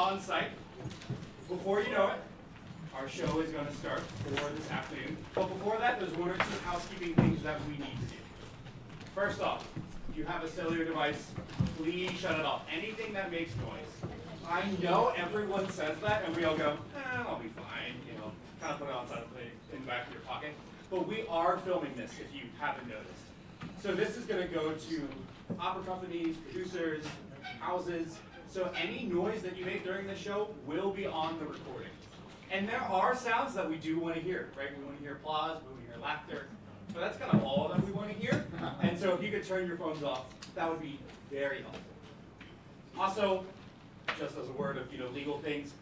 on site. Before you know it, our show is going to start for this afternoon. But before that, there's one or two housekeeping things that we need to do. First off, if you have a cellular device, please shut it off. Anything that makes noise. I know everyone says that, and we all go, I'll be fine, you know, kind of put it on side of the plate in the back of your pocket. But we are filming this, if you haven't noticed. So this is going to go to opera companies, producers, houses. So any noise that you make during the show will be on the recording. And there are sounds that we do want to hear, right? We want to hear applause, we want to hear laughter. So that's kind of all that we want to hear. And so if you could turn your phones off, that would be very helpful. Also, just as a word of legal things,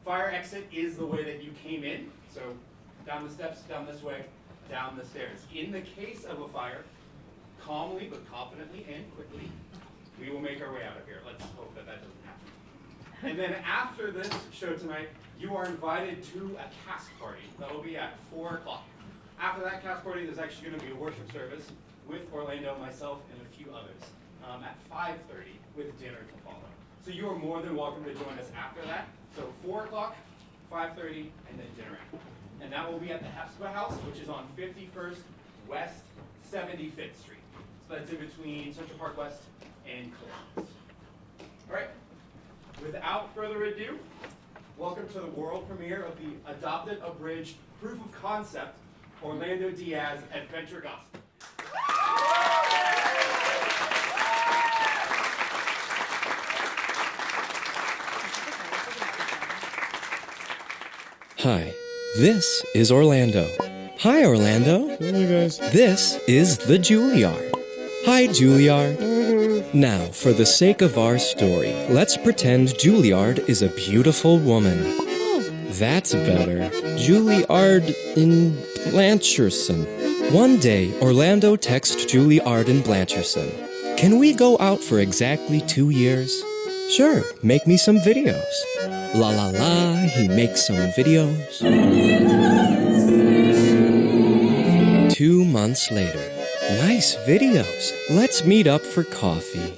fire exit is the way that you came in. So down the steps, down this way, down the stairs. In the case of a fire, calmly but confidently and quickly, we will make our way out of here. Let's hope that that doesn't happen. And then after this show tonight, you are invited to a cast party. That'll be at 4 o'clock. After that cast party, there's actually going to be a worship service with Orlando, myself, and a few others at 5:30 with dinner to follow. So you are more than welcome to join us after that. So 4 o'clock, 5:30, and then dinner after. And that will be at the Hepzibah House, which is on 51st West 75th Street. So that's in between Central Park West and Columbus. All right, without further ado, welcome to the world premiere of the adopted abridged proof of concept, Orlando Diaz Adventure Gospel. Hi, this is Orlando. Hi, Orlando. Hey, guys. This is the Juilliard. Hi, Juilliard. Now, for the sake of our story, let's pretend Juilliard is a beautiful woman. That's better. Juilliard in Blancherson. One day, Orlando texts Juilliard in Blancherson. Can we go out for exactly 2 years? Sure, make me some videos. La la la, he makes some videos. 2 months later. Nice videos. Let's meet up for coffee.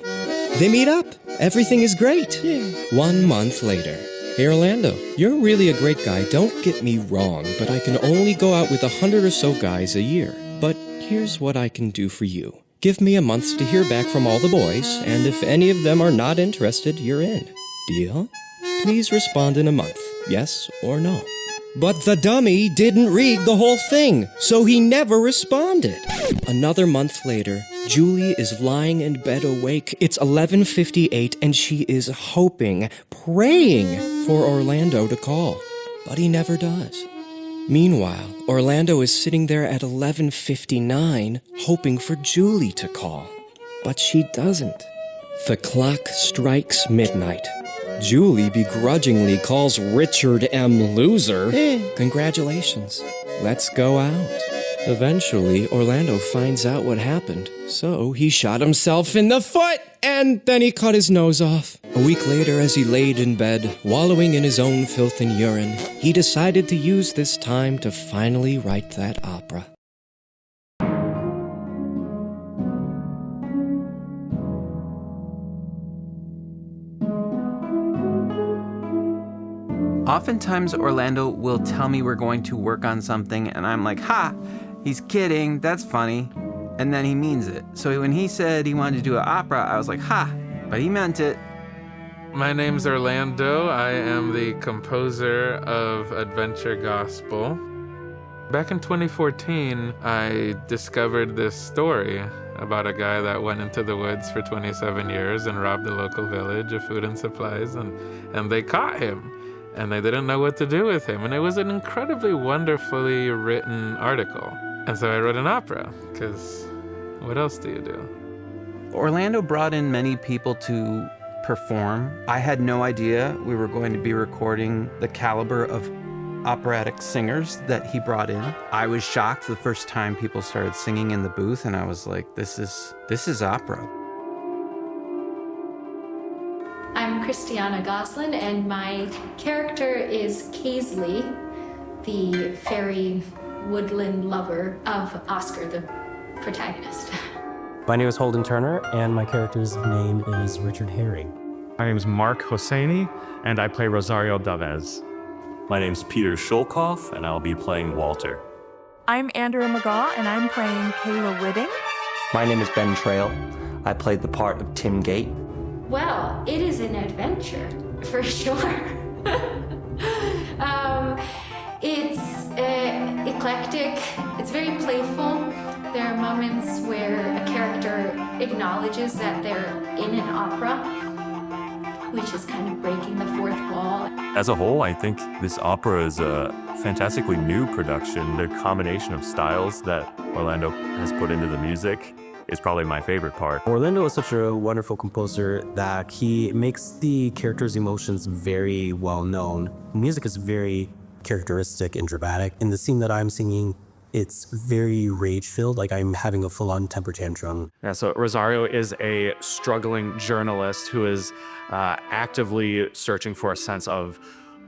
They meet up. Everything is great. Yeah. 1 month later. Hey, Orlando, you're really a great guy. Don't get me wrong, but I can only go out with 100 or so guys a year. But here's what I can do for you. Give me a month to hear back from all the boys, and if any of them are not interested, you're in. Deal? Please respond in a month, yes or no. But the dummy didn't read the whole thing, so he never responded. Another month later, Julie is lying in bed awake. It's 11:58, and she is hoping, praying for Orlando to call. But he never does. Meanwhile, Orlando is sitting there at 11:59, hoping for Julie to call. But she doesn't. The clock strikes midnight. Julie begrudgingly calls Richard M. Loser. Congratulations. Let's go out. Eventually, Orlando finds out what happened, so he shot himself in the foot, and then he cut his nose off. A week later, as he laid in bed, wallowing in his own filth and urine, he decided to use this time to finally write that opera. Oftentimes, Orlando will tell me we're going to work on something, and I'm like, ha, he's kidding, that's funny. And then he means it. So when he said he wanted to do an opera, I was like, ha, but he meant it. My name's Orlando. I am the composer of Adventure Gospel. Back in 2014, I discovered this story about a guy that went into the woods for 27 years and robbed a local village of food and supplies, and they caught him. And they didn't know what to do with him. And it was an incredibly wonderfully written article. And so I wrote an opera, because what else do you do? Orlando brought in many people to perform. I had no idea we were going to be recording the caliber of operatic singers that he brought in. I was shocked the first time people started singing in the booth, and I was like, this is opera. I'm Christiana Goslin, and my character is Kaisley, the fairy woodland lover of Oscar, the protagonist. My name is Holden Turner, and my character's name is Richard Herring. My name is Mark Hosseini, and I play Rosario Davez. My name's Peter Sholkoff, and I'll be playing Walter. I'm Andrea McGaw, and I'm playing Kayla Whitting. My name is Ben Trail. I played the part of Tim Gate. Well, it is an adventure, for sure. It's eclectic, it's very playful. There are moments where a character acknowledges that they're in an opera, which is kind of breaking the fourth wall. As a whole, I think this opera is a fantastically new production. The combination of styles that Orlando has put into the music is probably my favorite part. Orlando is such a wonderful composer that he makes the characters' emotions very well known. Music is very characteristic and dramatic. In the scene that I'm singing, it's very rage-filled, like I'm having a full-on temper tantrum. Yeah, so Rosario is a struggling journalist who is actively searching for a sense of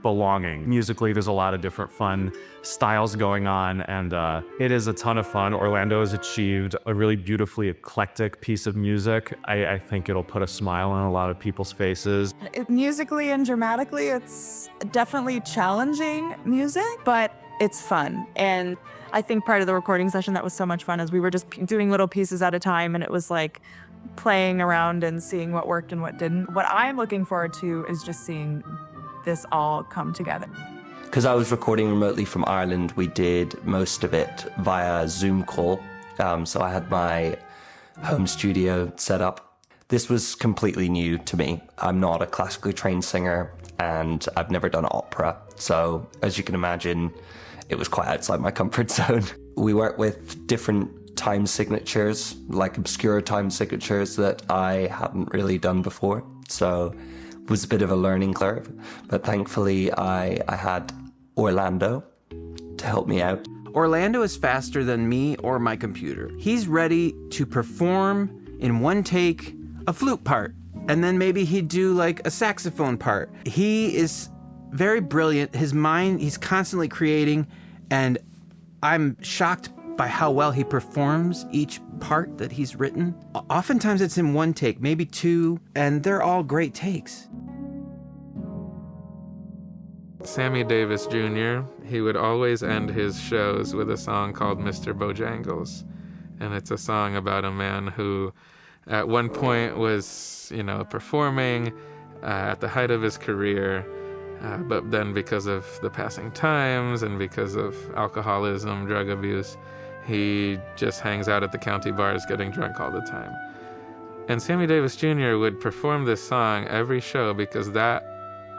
belonging. Musically, there's a lot of different fun styles going on, and it is a ton of fun. Orlando has achieved a really beautifully eclectic piece of music. I think it'll put a smile on a lot of people's faces. Musically and dramatically, it's definitely challenging music, but it's fun. And I think part of the recording session that was so much fun is we were just doing little pieces at a time, and it was like playing around and seeing what worked and what didn't. What I'm looking forward to is just seeing this all come together. Because I was recording remotely from Ireland, we did most of it via Zoom call. So I had my home studio set up. This was completely new to me. I'm not a classically trained singer, and I've never done opera. So as you can imagine, it was quite outside my comfort zone. We worked with different time signatures, like obscure time signatures that I hadn't really done before. So it was a bit of a learning curve, but thankfully I had Orlando to help me out. Orlando is faster than me or my computer. He's ready to perform in one take a flute part, and then maybe he'd do like a saxophone part. He is very brilliant. His mind, he's constantly creating, and I'm shocked by how well he performs each part that he's written. Oftentimes it's in one take, maybe two, and they're all great takes. Sammy Davis Jr., he would always end his shows with a song called Mr. Bojangles. And it's a song about a man who at one point was, performing at the height of his career, but then because of the passing times and because of alcoholism, drug abuse, he just hangs out at the county bars getting drunk all the time. And Sammy Davis Jr. would perform this song every show because that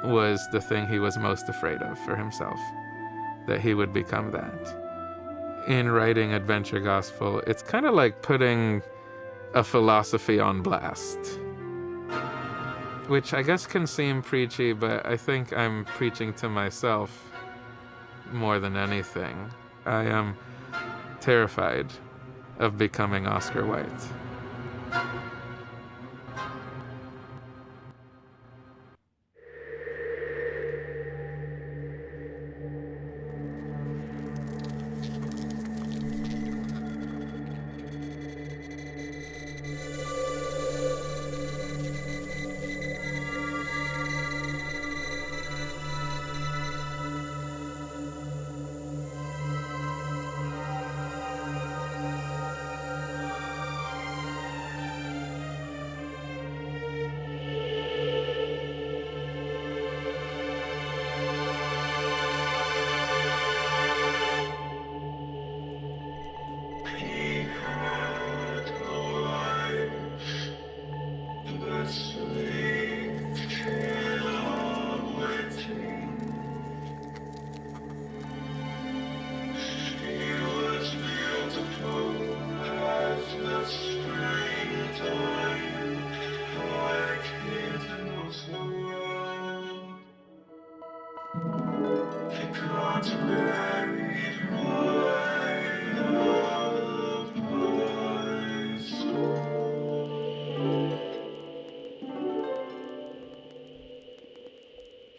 was the thing he was most afraid of for himself, that he would become that. In writing adventure gospel, it's kind of like putting a philosophy on blast, which I guess can seem preachy, but I think I'm preaching to myself more than anything. I am terrified of becoming Oscar White.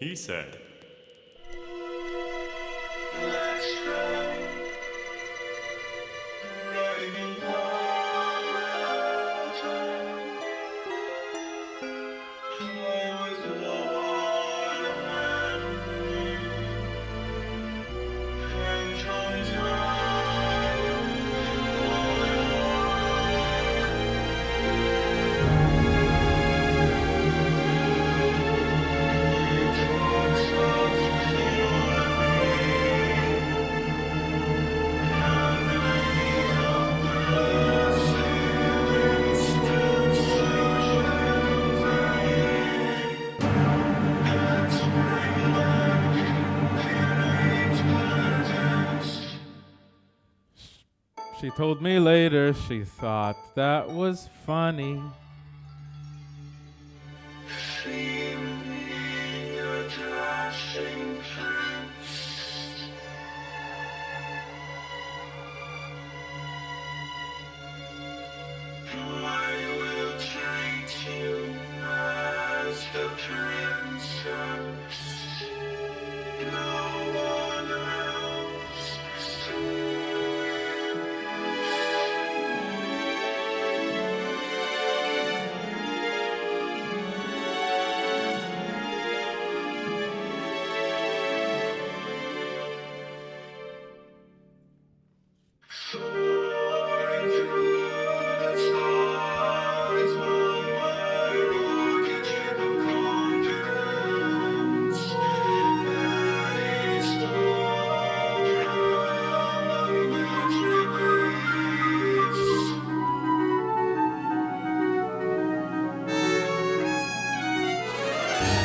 He said, I She told me later she thought that was funny.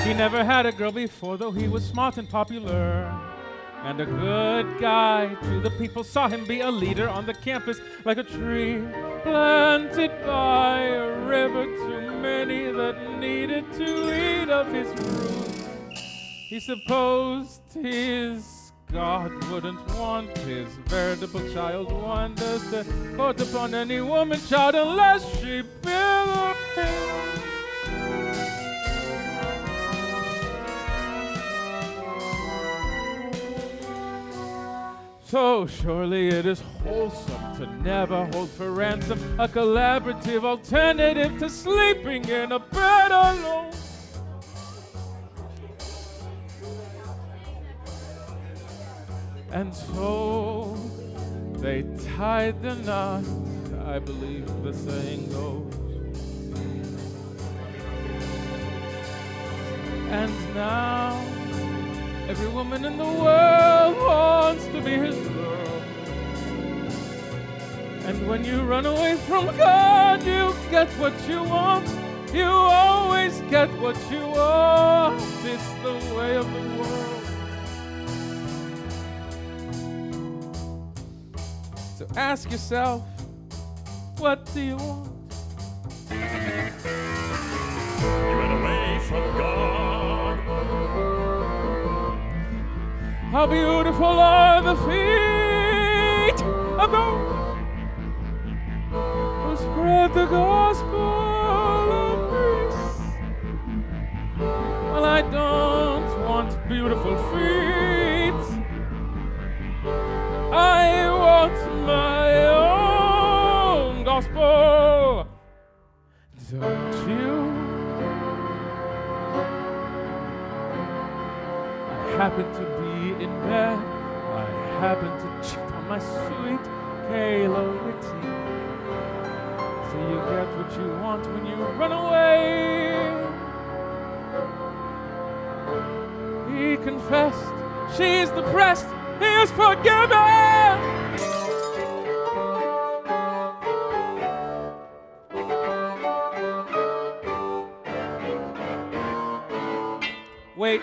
He never had a girl before, though he was smart and popular. And a good guy to the people, saw him be a leader on the campus like a tree planted by a river. Too many that needed to eat of his fruit. He supposed his God wouldn't want his veritable child wonders to court upon any woman child unless she billowed him. So surely it is wholesome to never hold for ransom a collaborative alternative to sleeping in a bed alone. And so they tied the knot, I believe the saying goes. And now every woman in the world wants to be his girl. And when you run away from God, you get what you want. You always get what you want. It's the way of the world. So ask yourself, what do you want? You ran away from God. How beautiful are the feet of those who spread the gospel of peace. Well, I don't want beautiful feet. I want my own gospel. Don't you? I happen to be in bed. I happen to cheat on my sweet Kayla Whitty. So you get what you want when you run away. He confessed, she's depressed, he is forgiven. Wait.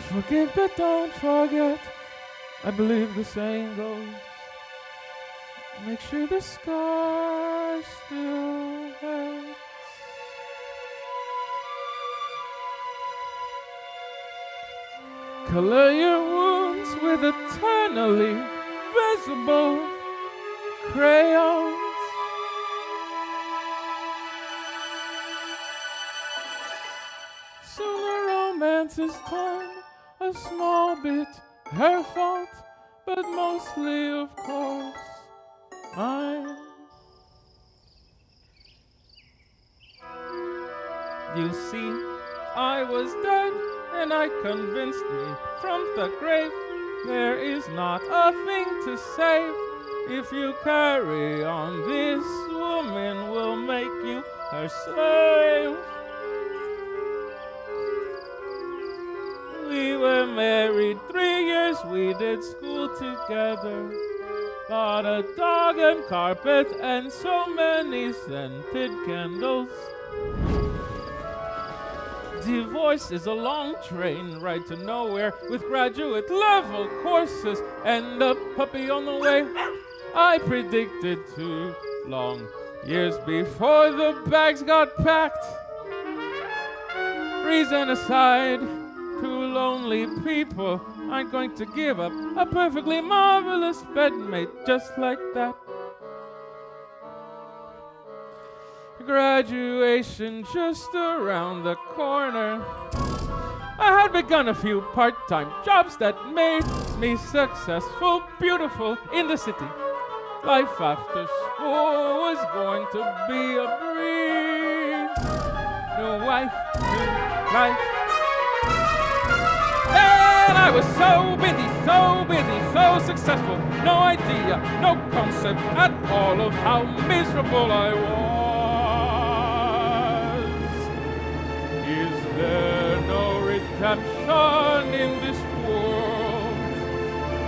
Forgive but don't forget. I believe the saying goes. Make sure the scar still hurts. Color your wounds with eternally visible crayons. Sooner romance is torn. A small bit her fault, but mostly, of course, mine. You see, I was dead, and I convinced me from the grave there is not a thing to save. If you carry on, this woman will make you her slave. We were married 3 years, we did school together. Bought a dog and carpet and so many scented candles. Divorce is a long train right to nowhere with graduate level courses and a puppy on the way. I predicted too long, years before the bags got packed. Reason aside, two lonely people aren't going to give up a perfectly marvelous bedmate just like that. Graduation just around the corner. I had begun a few part-time jobs that made me successful, beautiful in the city. Life after school was going to be a breeze. No wife, no life. And I was so busy, so successful. No idea, no concept at all of how miserable I was. Is there no redemption in this world?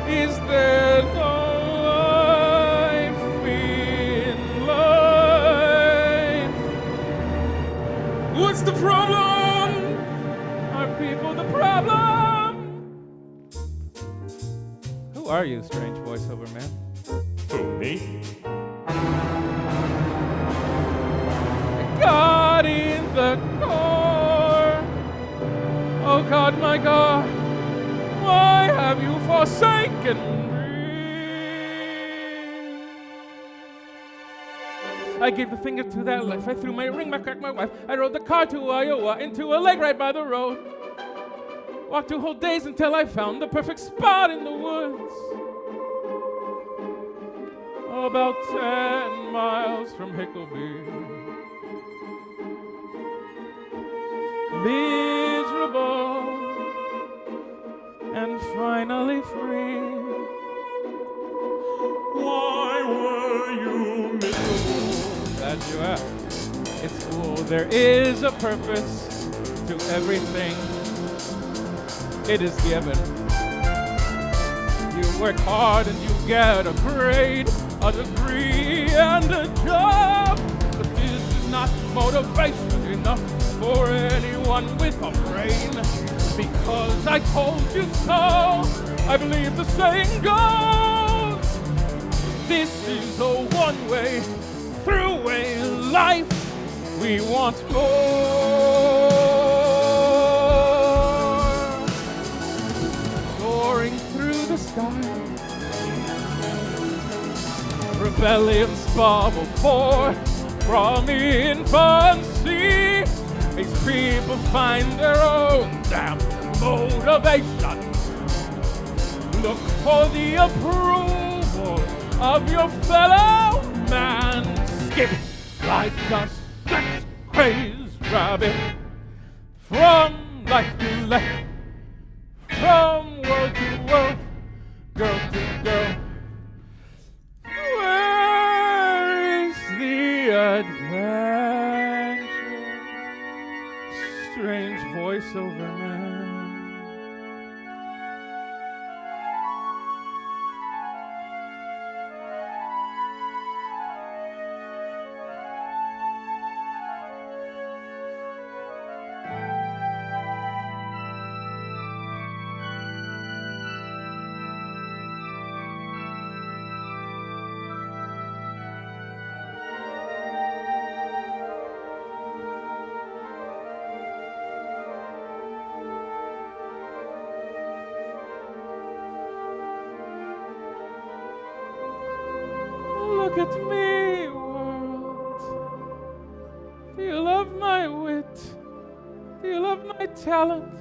Is there no life in life? What's the problem? Are people the problem? Who are you, strange voiceover man? Who, me? God in the core. Oh God, my God, why have you forsaken me? I gave the finger to that life. I threw my ring back at my wife. I rode the car to Iowa into a lake right by the road. Walked 2 whole days until I found the perfect spot in the woods. About 10 miles from Hicoulby. Miserable and finally free. Why were you miserable? Glad you asked. It's cool. There is a purpose to everything. It is given. You work hard and you get a grade, a degree, and a job. But this is not motivation enough for anyone with a brain. Because I told you so, I believe the saying goes. This is a one-way, through-way life. We want more. Soaring through the sky, rebellion's bubble forth from infancy. These people find their own damn motivation. Look for the approval of your fellow man. Skip like a sex-crazed rabbit from life to life, from world to world, girl to girl. Where is the adventure? Strange voiceover man. Look at me, world. Do you love my wit? Do you love my talent?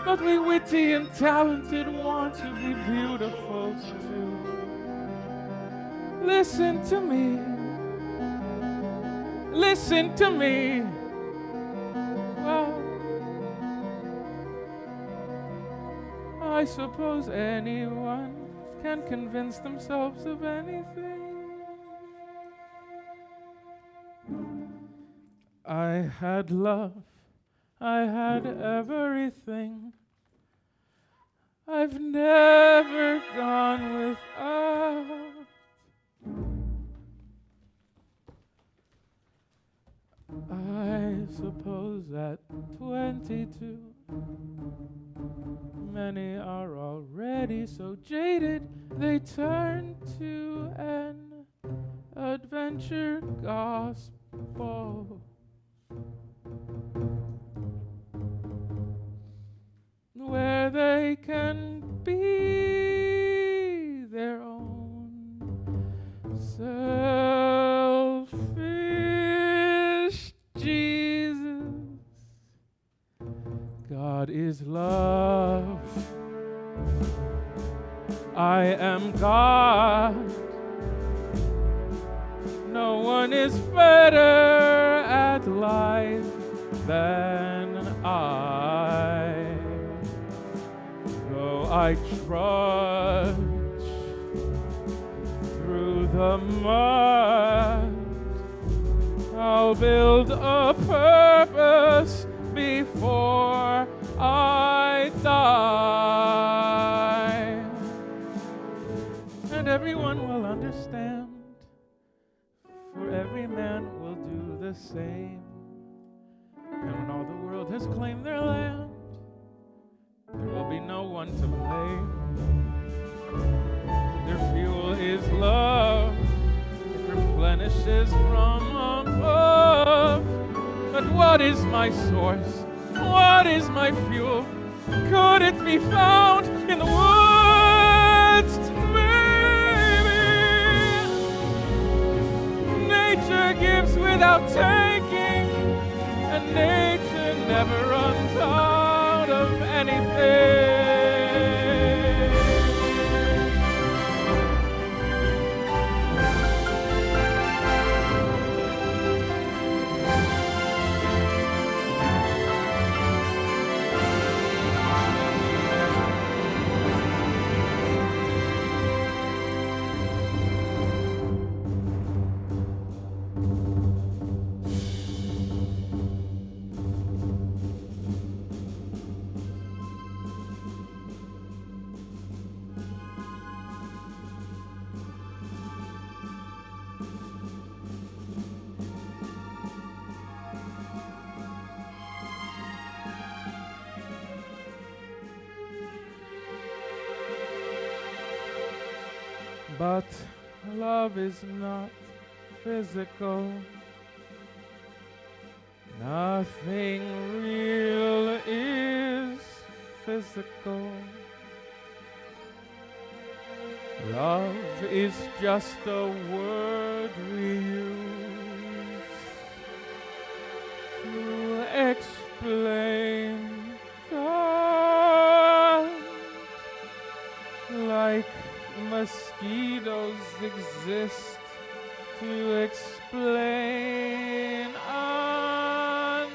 But we witty and talented want to be beautiful too. Listen to me. Listen to me. Well, I suppose anyone can convince themselves of anything. I had love, I had everything. I've never gone without. I suppose at 22 Many are already so jaded they turn to an adventure gospel, where they can be their own selfish Jesus. God is love. I am God. No one is better at life than I. Though I trudge through the mud, I'll build a purpose before I die. And everyone will understand, for every man will do the same. And when all the world has claimed their land, there will be no one to blame. Their fuel is love, it replenishes from above. But what is my source? What is my fuel? Could it be found in the woods? Maybe. Nature gives without taking, and nature never runs out of anything. But love is not physical. Nothing real is physical. Love is just a word we use to explain God, like mosquitoes exist to explain annoyance.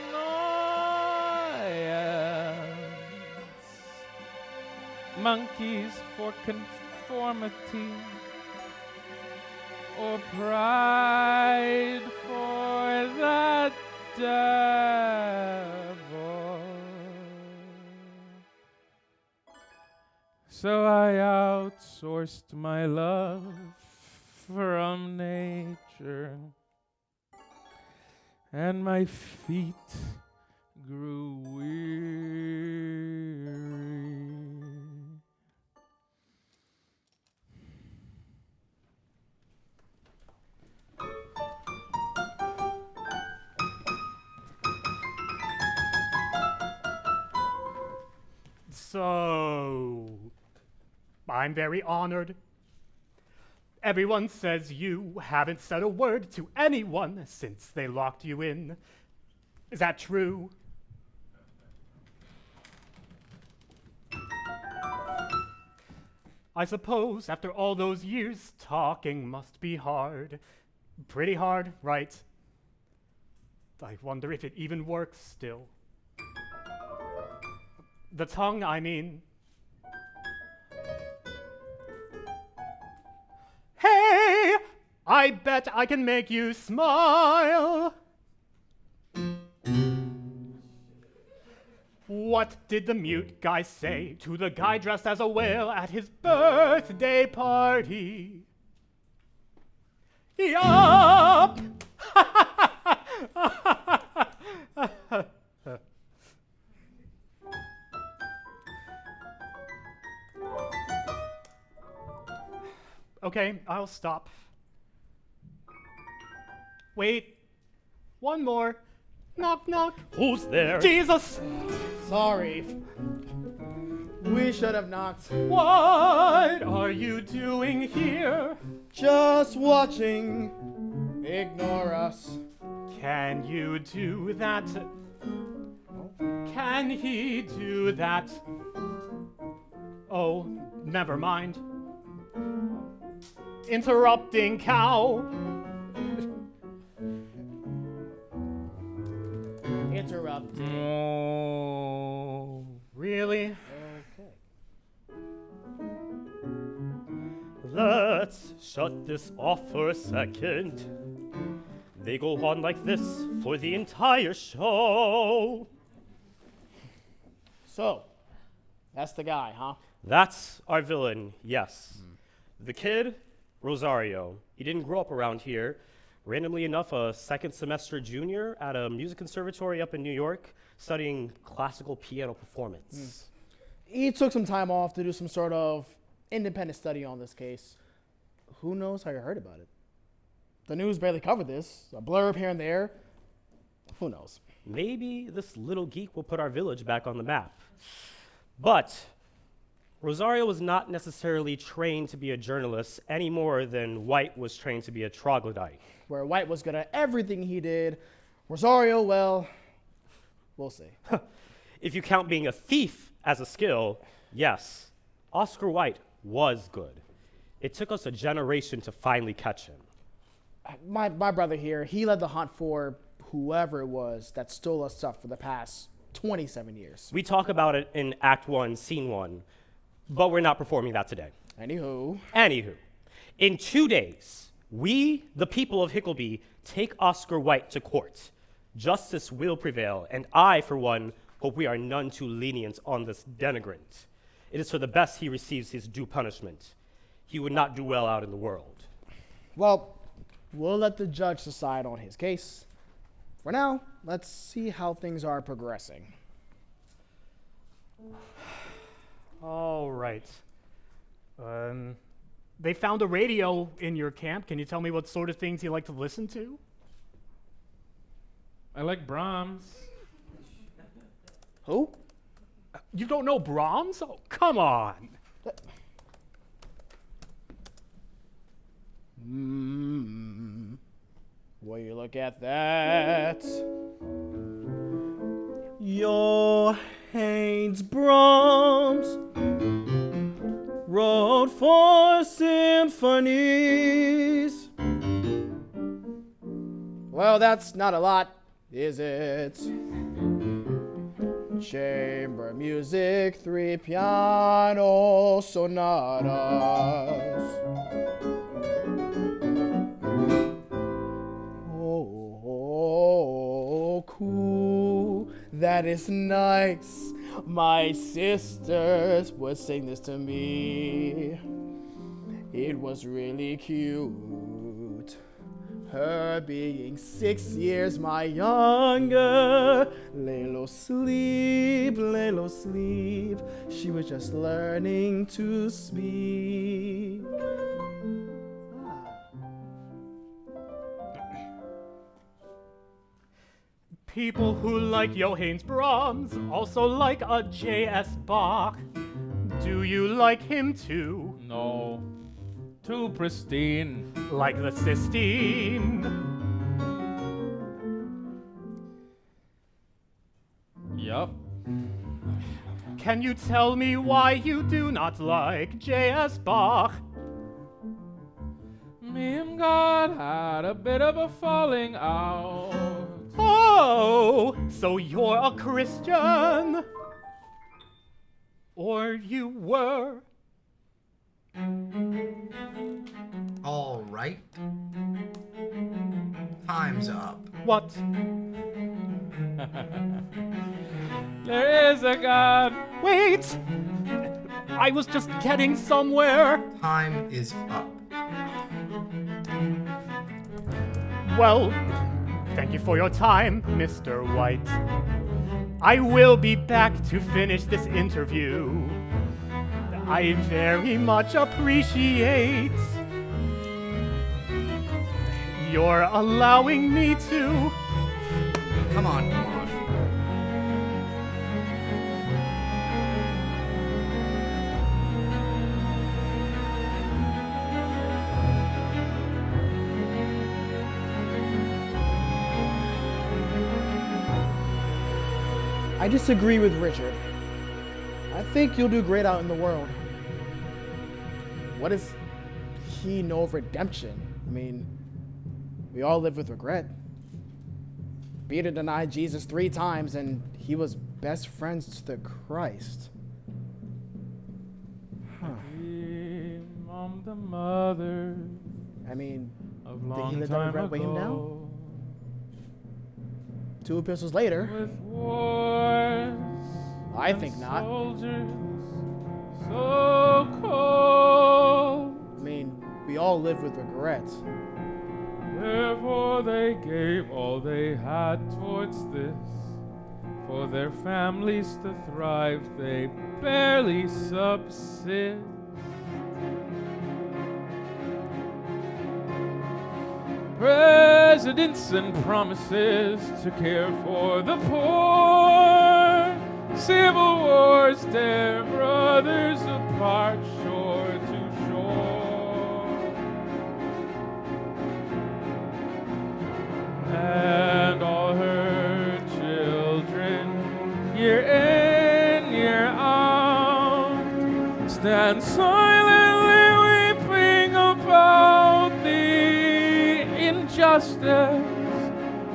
Monkeys for conformity, or pride for the devil. So I outsourced my love from nature, and my feet grew weary. So, I'm very honored. Everyone says you haven't said a word to anyone since they locked you in. Is that true? I suppose after all those years, talking must be hard. Pretty hard, right? I wonder if it even works still. The tongue, I mean. Hey, I bet I can make you smile. What did the mute guy say to the guy dressed as a whale at his birthday party? Yup! Okay, I'll stop. Wait. One more. Knock, knock. Who's there? Jesus! Sorry. We should have knocked. What are you doing here? Just watching. Ignore us. Can you do that? Can he do that? Oh, never mind. Interrupting cow. Interrupting. Oh, really? Let's shut this off for a second. They go on like this for the entire show. So, that's the guy, huh? That's our villain, yes. The kid, Rosario. He didn't grow up around here. Randomly enough, a second semester junior at a music conservatory up in New York, studying classical piano performance. He took some time off to do some sort of independent study on this case. Who knows how you heard about it? The news barely covered this. A blurb here and there. Who knows? Maybe this little geek will put our village back on the map. But Rosario was not necessarily trained to be a journalist any more than White was trained to be a troglodyte. Where White was good at everything he did. Rosario, well, we'll see. If you count being a thief as a skill, yes, Oscar White was good. It took us a generation to finally catch him. My brother here, he led the hunt for whoever it was that stole us stuff for the past 27 years. We talk about it in Act 1, Scene 1, but we're not performing that today. Anywho, in 2 days, we, the people of Hicoulby, take Oscar White to court. Justice will prevail, and I, for one, hope we are none too lenient on this denigrant. It is for the best he receives his due punishment. He would not do well out in the world. well, we'll let the judge decide on his case. For now, let's see how things are progressing. All right. They found a radio in your camp. Can you tell me what sort of things you like to listen to? I like Brahms. Who? You don't know Brahms? Oh, come on. Will you look at that? Johannes Brahms wrote 4 symphonies. Well, that's not a lot, is it? Chamber music, 3 piano sonatas. Oh, cool. That is nice. My sisters would sing this to me. It was really cute. Her being 6 years my younger. Lay low, sleep, lay low, sleep. She was just learning to speak. People who like Johannes Brahms also like a J.S. Bach. Do you like him too? No. Too pristine. Like the Sistine? Yup. Can you tell me why you do not like J.S. Bach? Me and God had a bit of a falling out. Oh, so you're a Christian? Or you were? All right. Time's up. What? There is a God. Wait! I was just getting somewhere. Time is up. Well, thank you for your time, Mr. White. I will be back to finish this interview. I very much appreciate you're allowing me to. Come on, come on. I disagree with Richard. I think you'll do great out in the world. What does he know of redemption? I mean, we all live with regret. Peter denied Jesus 3 times, and he was best friends to the Christ. I'm the mother. I mean, of did long he let that time regret weigh him down? ago. 2 epistles later, With wars I and think not. soldiers so cold. I mean, we all live with regret. Therefore they gave all they had towards this. For their families to thrive, they barely subsist. Presidents and promises to care for the poor. Civil wars tear brothers apart, shore to shore. And all her children, year in, year out, stand silently weeping about the injustice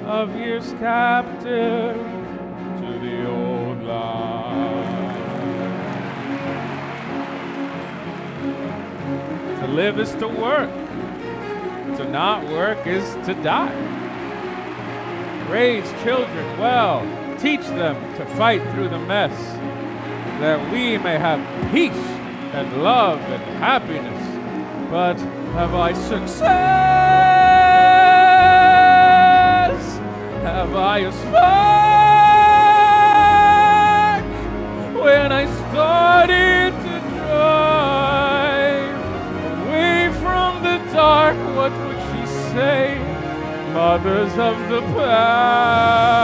of years captive to the old life. To live is to work, to not work is to die. Raise children well, teach them to fight through the mess, that we may have peace and love and happiness. But have I success? Have I a spark? When I started to drive away from the dark, what would she say? Mothers of the past.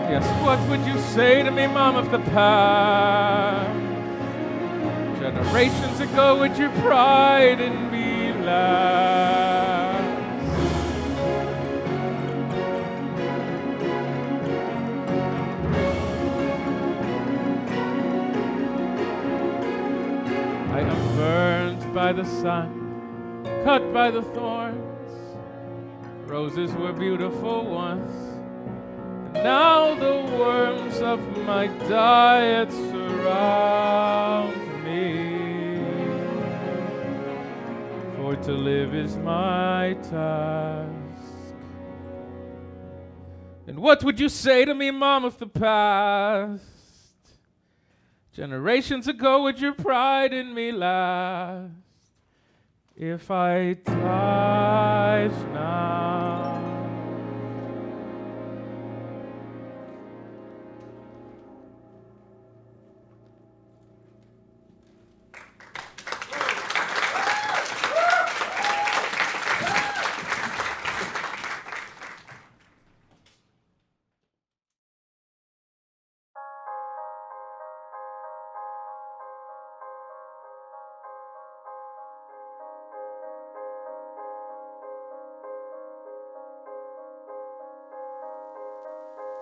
Yes, what would you say to me, Mom of the past? Generations ago, would your pride in me last? I am burned by the sun, cut by the thorns. Roses were beautiful once, and now the worms of my diet surround me. For to live is my task. And what would you say to me, Mom of the past? Generations ago, would your pride in me last? If I died now.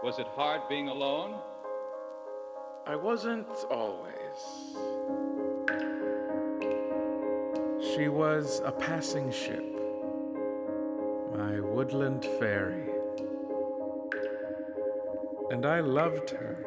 Was it hard being alone? I wasn't always. She was a passing ship, my woodland fairy, and I loved her.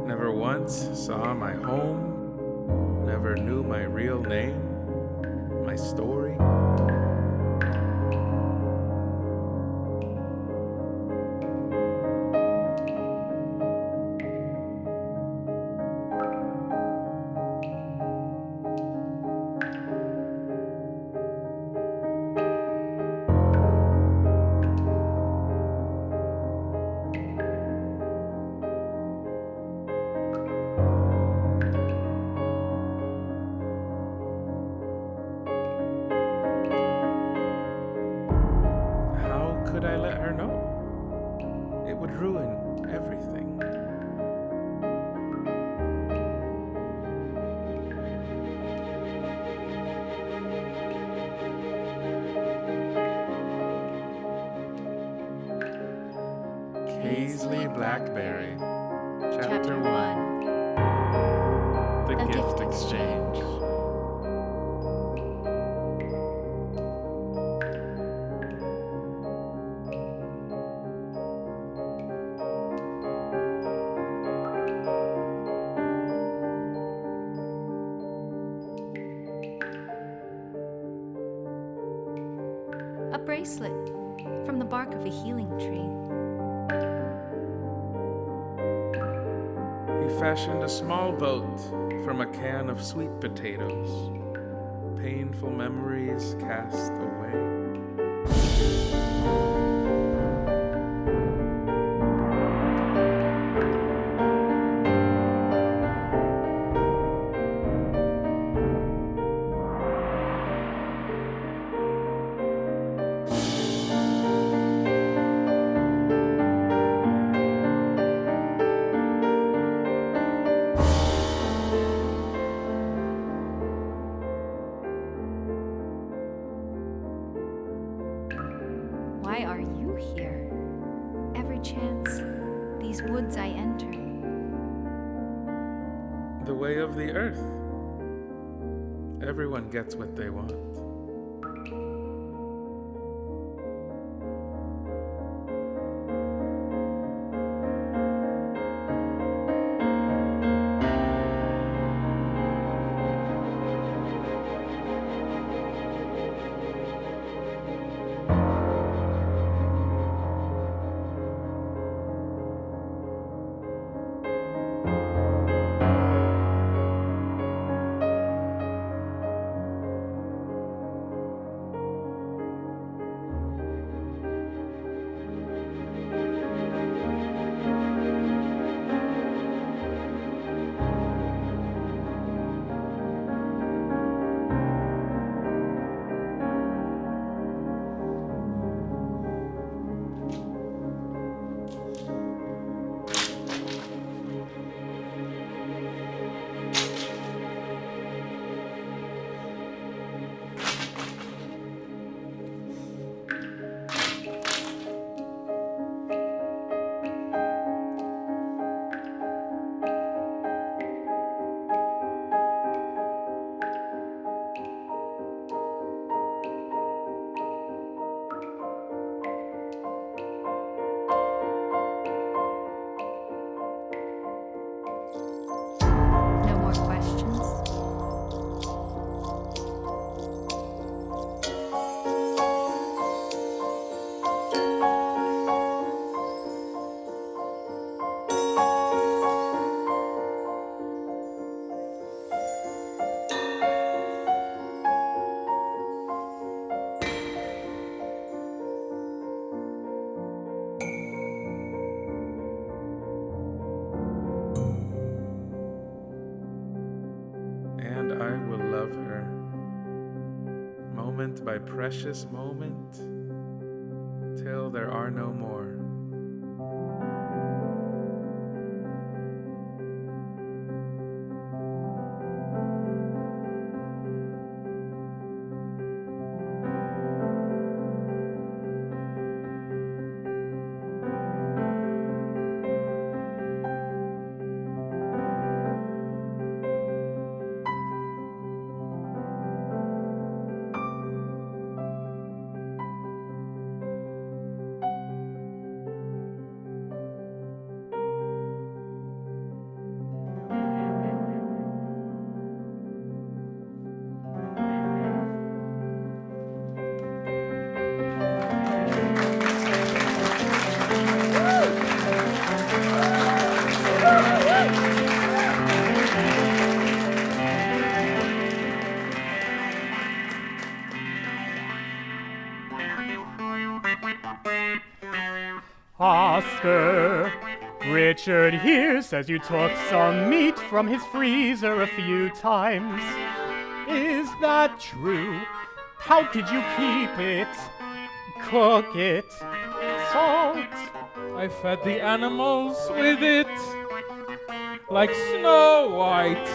Never once saw my home, never knew my real name, my story. I let her know? It would ruin everything. Paisley Blackberry, Chapter 1. The Gift Exchange. A bracelet from the bark of a healing tree. He fashioned a small boat from a can of sweet potatoes. Painful memories cast away. Why are you here? Every chance these woods I enter. The way of the earth. Everyone gets what they want. No more questions? And I will love her, moment by precious moment, till there are no more. Oscar, Richard here says you took some meat from his freezer a few times. Is that true? How did you keep it? Cook it? salt. I fed the animals with it like Snow White.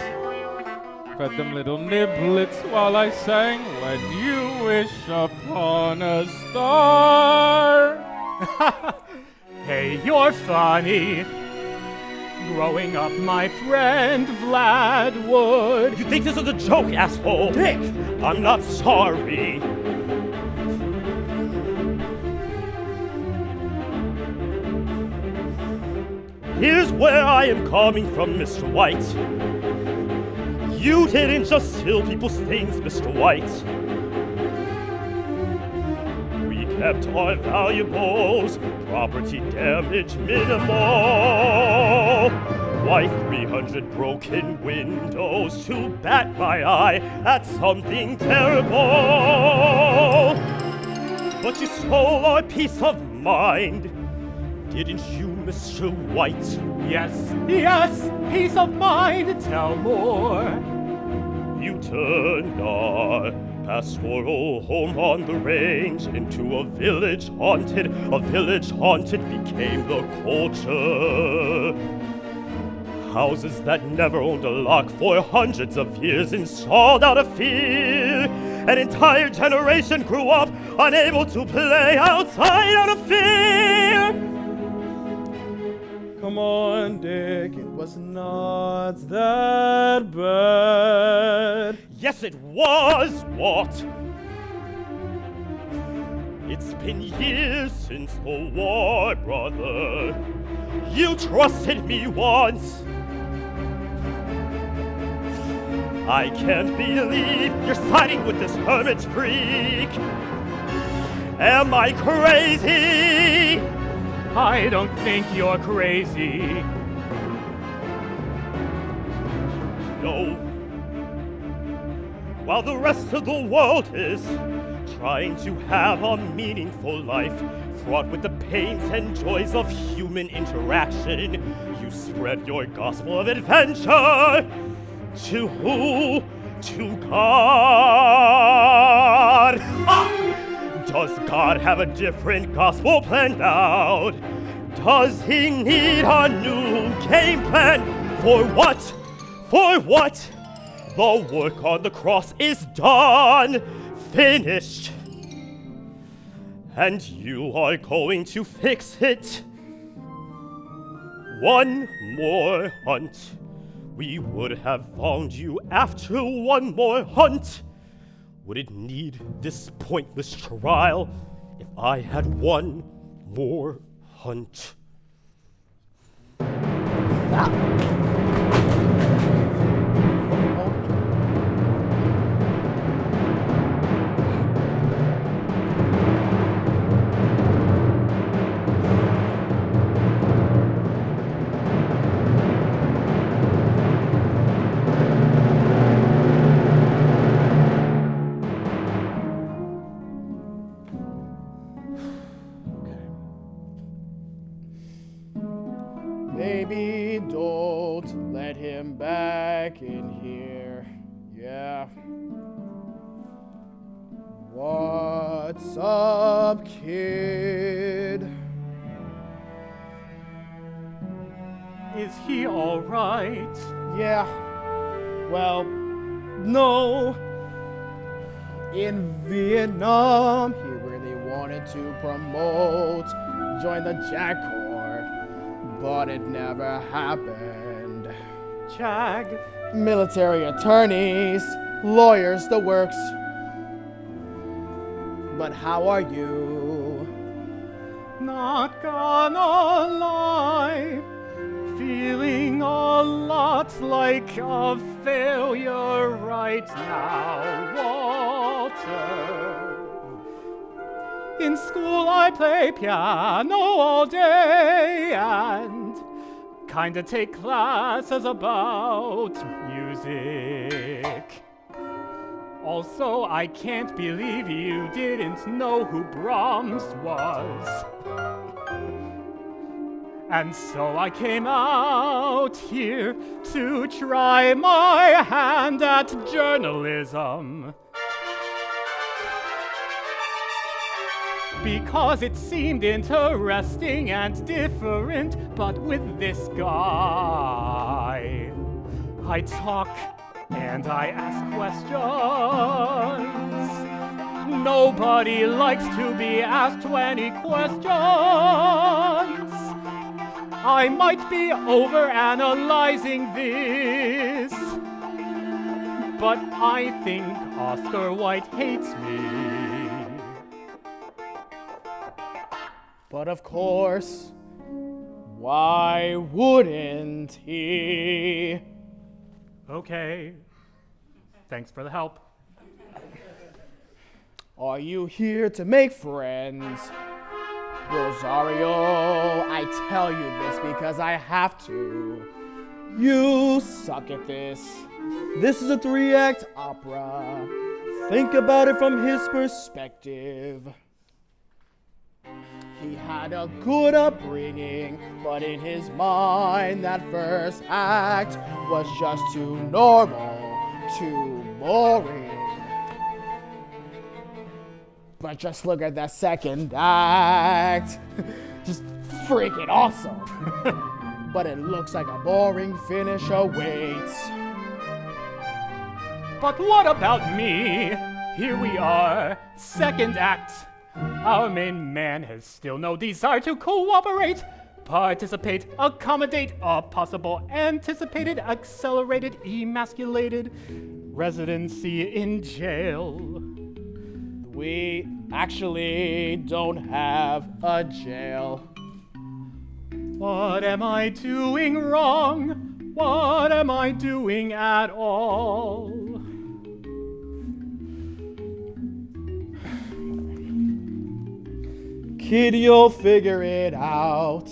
Fed them little niblets while I sang When You Wish Upon a Star. Hey, you're funny. Growing up, my friend Vlad would. You think this is a joke, asshole? Dick! I'm not sorry. Here's where I am coming from, Mr. White. You didn't just steal people's things, Mr. White. We kept our valuables, property damage minimal. Why 300 broken windows to bat my eye at something terrible? But you stole our peace of mind, didn't you, Mr. White? Yes, yes, peace of mind, tell more. You turned our pastoral home on the range into a village haunted. A village haunted became the culture. Houses that never owned a lock for hundreds of years installed out of fear. An entire generation grew up unable to play outside out of fear. Come on, Dick, it was not that bad. Yes, it was, what? It's been years since the war, brother. You trusted me once. I can't believe you're siding with this hermit freak. Am I crazy? I don't think you're crazy. No. While the rest of the world is trying to have a meaningful life, fraught with the pains and joys of human interaction, you spread your gospel of adventure. To who? To God. Ah! Does God have a different gospel planned out? Does he need a new game plan? For what? For what? The work on the cross is done, finished. And you are going to fix it. One more hunt. We would have found you after one more hunt. Would it need this pointless trial if I had one more hunt? Baby, don't let him back in here. Yeah. What's up, kid? Is he alright? Yeah. Well, no. In Vietnam, he really wanted to promote, join the JAG Corps, but it never happened. Jag? Military attorneys, lawyers, the works. But how are you? Not gonna lie, feeling a lot like a failure right now, Walter. In school I play piano all day and kinda take classes about music. Also, I can't believe you didn't know who Brahms was. And so I came out here to try my hand at journalism. because it seemed interesting and different. But with this guy, I talk and I ask questions. Nobody likes to be asked 20 questions. I might be overanalyzing this, but I think Oscar Wilde hates me. But of course, why wouldn't he? Okay, thanks for the help. Are you here to make friends? Rosario, I tell you this because I have to. You suck at this. This is a 3-act opera. Think about it from his perspective. He had a good upbringing, but in his mind, that first act was just too normal, too boring. But just look at that second act. Just freaking awesome. But it looks like a boring finish awaits. But what about me? Here we are, second act. Our main man has still no desire to cooperate, participate, accommodate a possible anticipated, accelerated, emasculated residency in jail. We actually don't have a jail. What am I doing wrong? What am I doing at all? Kid, you'll figure it out.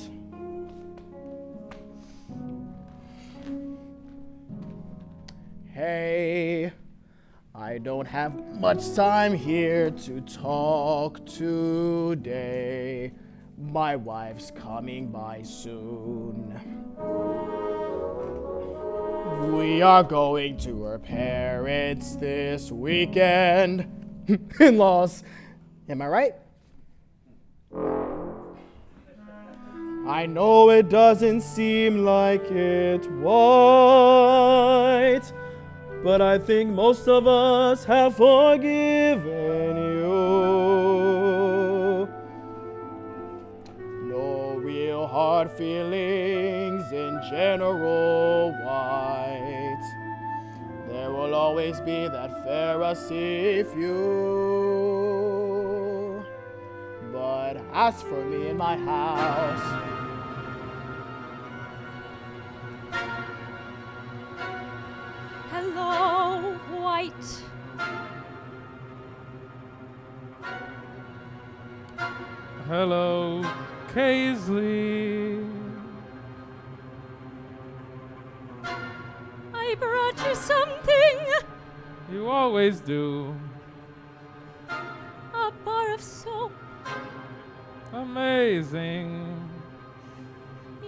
Hey, I don't have much time here to talk today. My wife's coming by soon. We are going to her parents this weekend. In-laws, am I right? I know it doesn't seem like it right, but I think most of us have forgiven you. No real hard feelings in General White. There will always be that Pharisee few. But as for me and my house, Hello, White. Hello, Paisley. I brought you something. You always do. A bar of soap. Amazing.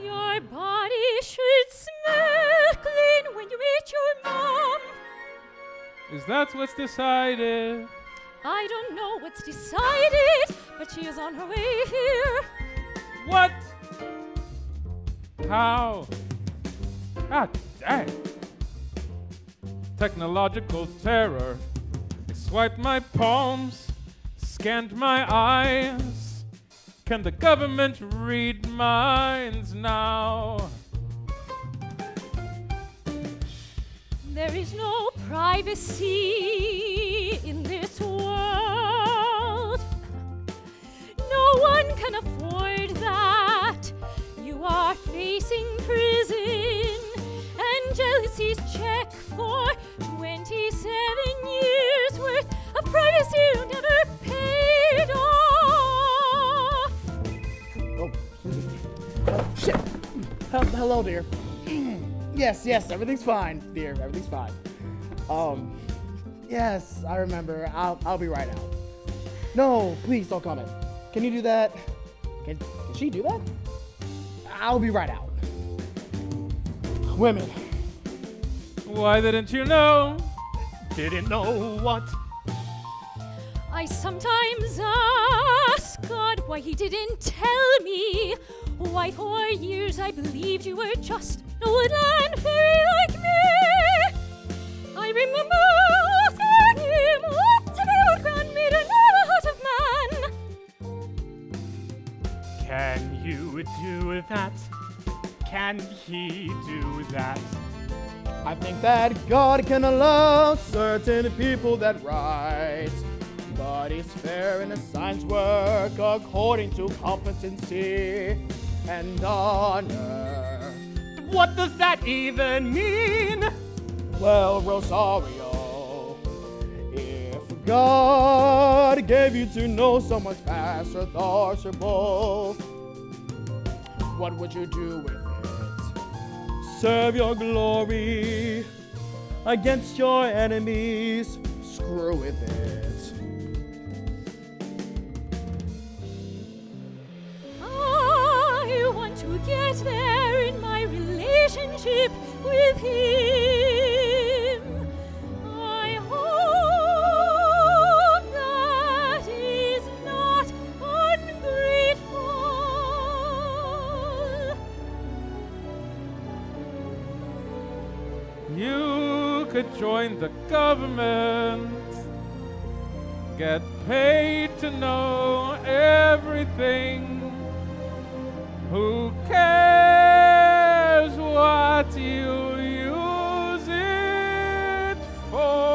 Your body should smell clean when you meet your mom. Is that what's decided? I don't know what's decided, but she is on her way here. What? How? God dang. Technological terror. They swiped my palms, scanned my eyes. Can the government read minds now? There is no privacy in this world. No one can afford that. You are facing prison, and jealousy's check for 27 years worth of privacy you never paid off. oh, shit. Hello, dear. Yes, everything's fine, dear. Everything's fine. Yes, I remember. I'll be right out. No, please don't comment. Can you do that? Can she do that? I'll be right out. Women. Why didn't you know? Didn't know what? I sometimes ask Why he didn't tell me. Why for years I believed you were just a woodland fairy like me. I remember asking him what to be would grant me to know the heart of man. Can you do that? Can he do that? I think that God can allow certain people that write, but he's fair and assigns work according to competency and honor. What does that even mean? Well, Rosario, if God gave you to know someone's past or thoughts or both, what would you do with it? Serve your glory against your enemies? Screw with it. I want to get there in my relationship with him. I hope that is not ungrateful. You could join the government, get paid to know everything. Who cares what you use it for?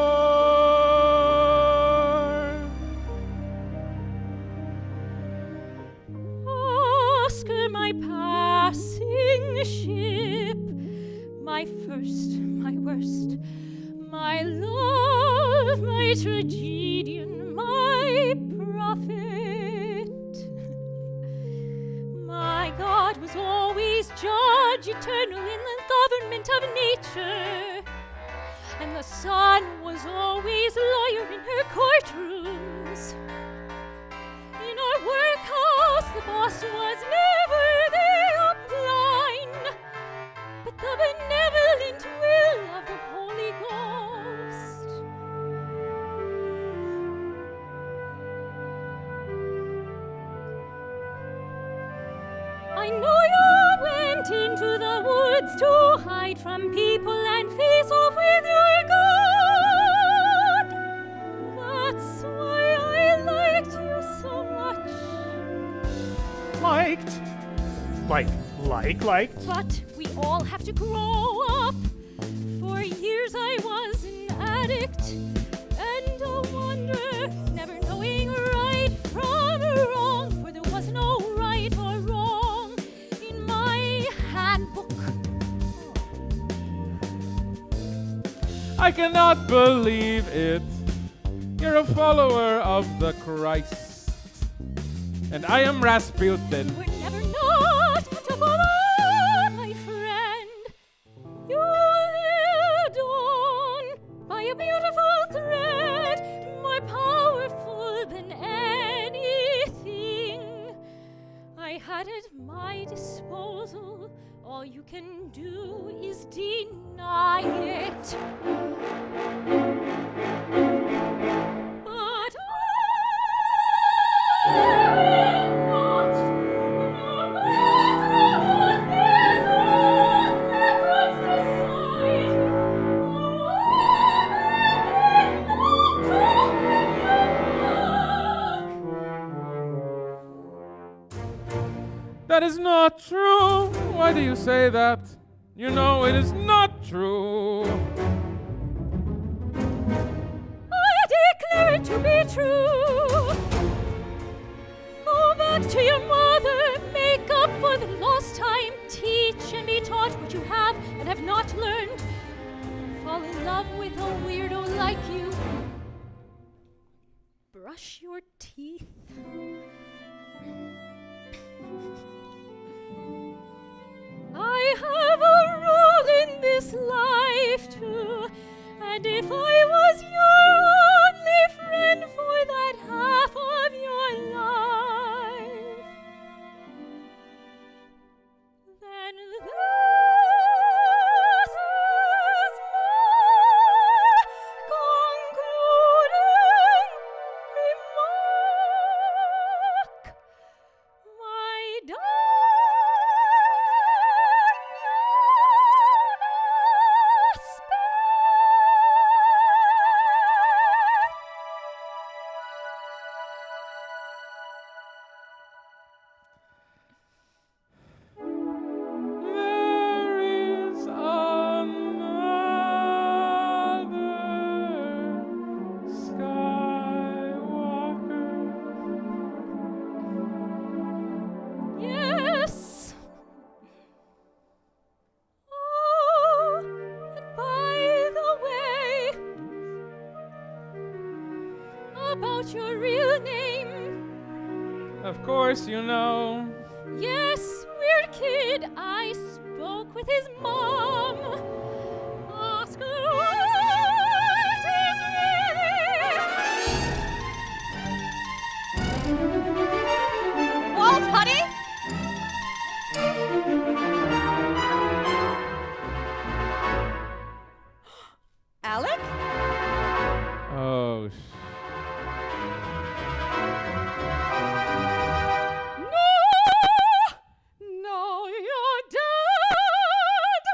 Oscar, my passing ship, my first, my worst, my love, my tragedian, my prophet. My God was always judge eternal in the government of nature, and the sun was always lawyer in her courtrooms. In our workhouse, the boss was never the upline, but the benevolent will of the Holy Ghost. I know you went into the woods to hide from people and face off with your God. That's why I liked you so much. Liked? Liked? But we all have to grow up. For years I was an addict and a wanderer, never knowing right from wrong, for there was no right or wrong in my handbook. I cannot believe it. You're a follower of the Christ, and I am Rasputin. We're never not to follow, my friend. You held on by a beautiful thread, more powerful than anything I had at my disposal. All you can do is deny it. But I will not, no matter what this world efforts decide, That is not true. Why do you say that? You know it is not true. I declare it to be true. Go back to your mother, make up for the lost time, teach and be taught what you have and have not learned. Fall in love with a weirdo like you. Brush your teeth. I have a role in this life too, and if I was your only friend for that half of your life, then this is my concluding remark. not your real name. Of course, you know. Yes, weird kid, I spoke with his mom. Oscar Wilde is really... Walt, honey? Alec? Oh, No, you're dead.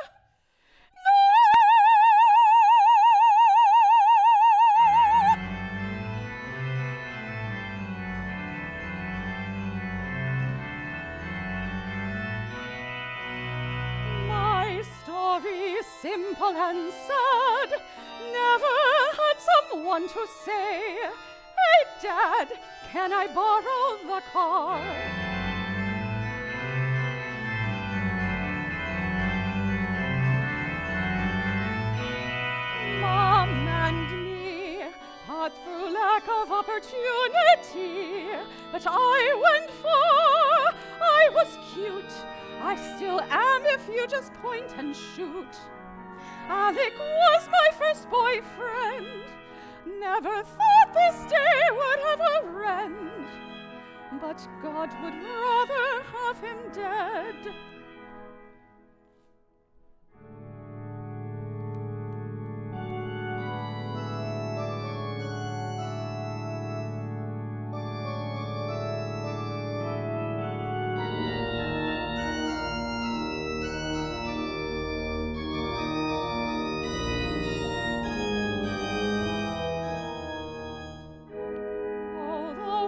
My story, simple and sad, never had someone to say, "Hey, Dad, can I borrow the car?" Mom and me had through lack of opportunity, but I went far. I was cute. I still am if you just point and shoot. Alec was my first boyfriend. Never thought this day would ever end, but God would rather have him dead.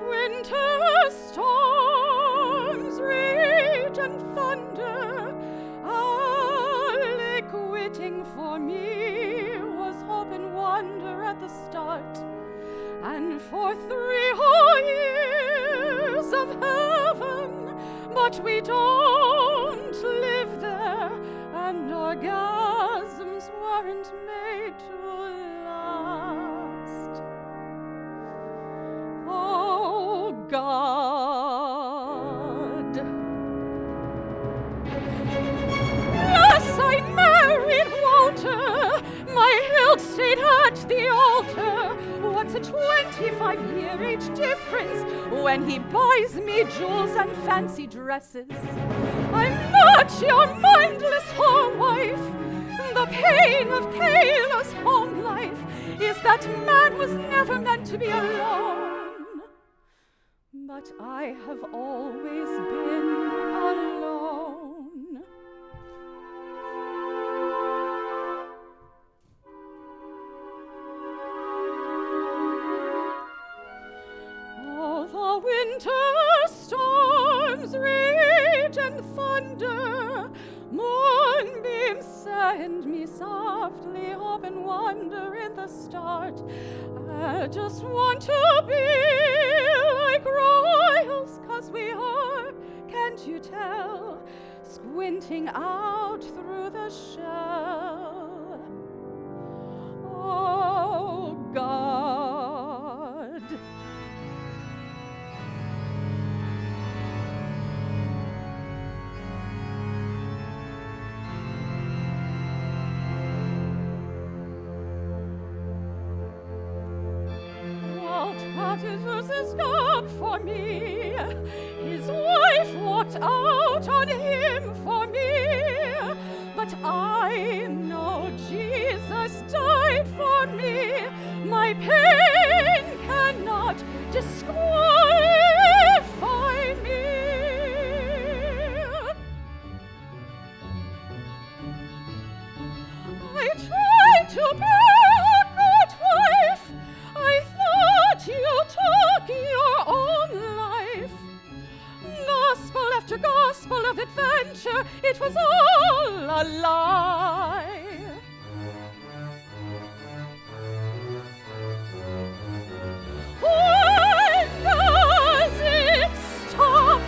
Winter storms rage and thunder. Alec waiting for me was hope and wonder at the start. And for 3 whole years of heaven, but we don't live there, and orgasms weren't made to last. Oh, God. Yes, I married Walter. My hilt stayed at the altar. What's a 25-year-age difference when he buys me jewels and fancy dresses? I'm not your mindless whore wife. The pain of Kayla's home life is that man was never meant to be alone. But I have always been alone. Oh, the winter storms rage and thunder. Moonbeams send me softly up and wander in the start. I just want to be like royals, 'cause we are, can't you tell, squinting out through the shell. Oh, God. It was his job for me. His wife walked out on him for me. But I know Jesus died for me. My pain cannot disqualify me. I tried to be a good wife. I thought you took your own life. Gospel after gospel of adventure, it was all a lie. When does it stop?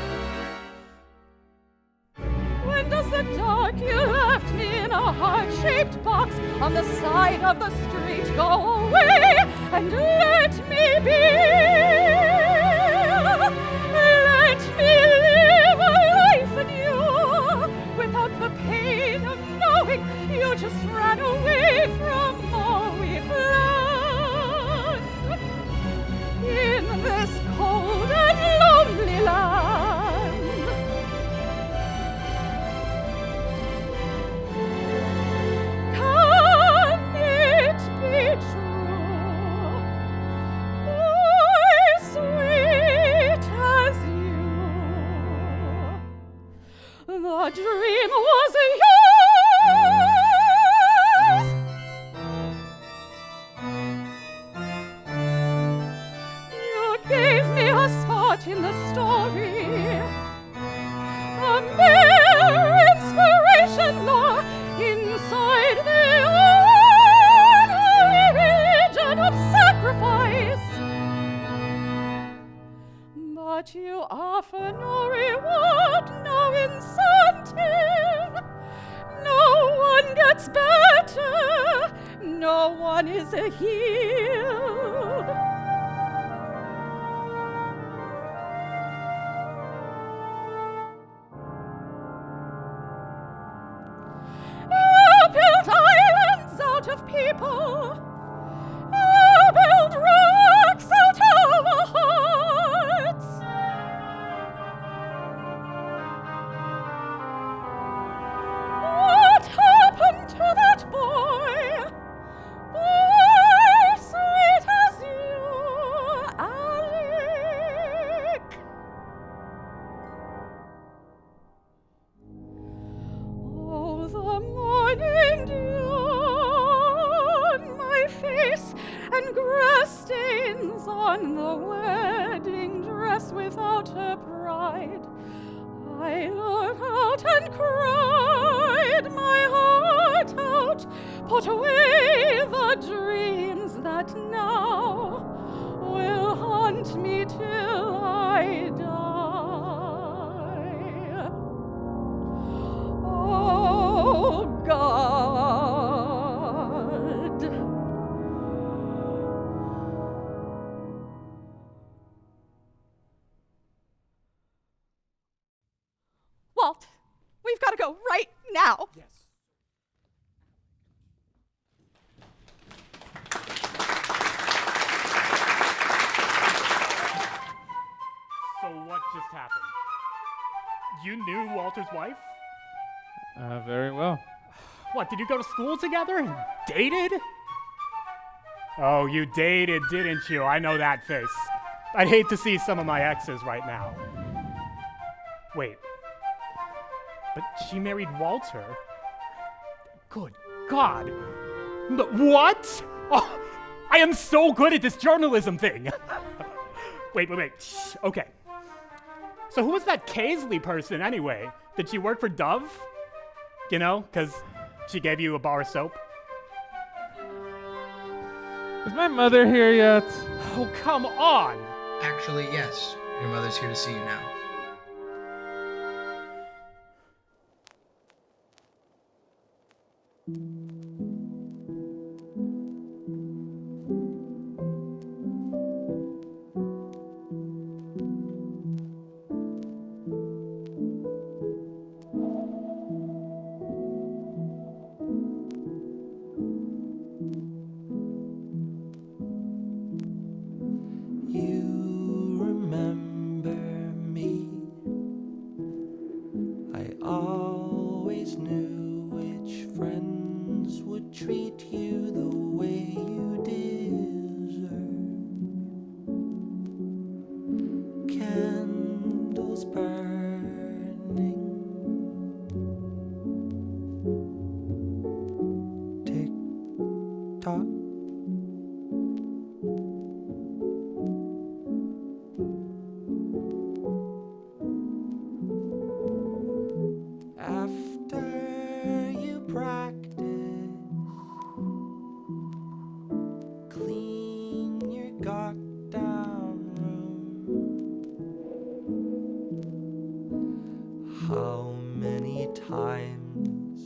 When does the dark you left me in a heart-shaped box on the side of the street go away? away and let me be. Let me live a life anew without the pain of knowing you just ran away from all we planned. In this cold and lonely land, can it be true, boy sweet as you? The dream was yours. You gave me a spot in the story, a mere inspiration lore inside the unholy religion of sacrifice. But you offer no reward, no incentive. No one gets better, no one is healed. You built islands out of people. You built rocks out of our hearts. What happened to that boy? Boy sweet as you, Alec. Oh, the morning dew on my face and grass stains on the wedding dress without a bride. I looked out and cried my heart out, put away the dreams that now will haunt me till I die. Oh God. Walt, we've got to go right now. Yes. So what just happened? You knew Walter's wife? Very well. What, did you go to school together and dated? Oh, you dated, didn't you? I know that face. I'd hate to see some of my exes right now. Wait. But she married Walter? Good God. But what? Oh, I am so good at this journalism thing. Wait. Shh, okay. So who was that Kaisley person anyway? Did she work for Dove? You know, because she gave you a bar of soap? Is my mother here yet? Oh, come on! Actually, yes. Your mother's here to see you now. You remember me. I always knew which friends would treat you the way you deserve. Candles burning. Tick tock. After you practice, clean your goddamn room. How many times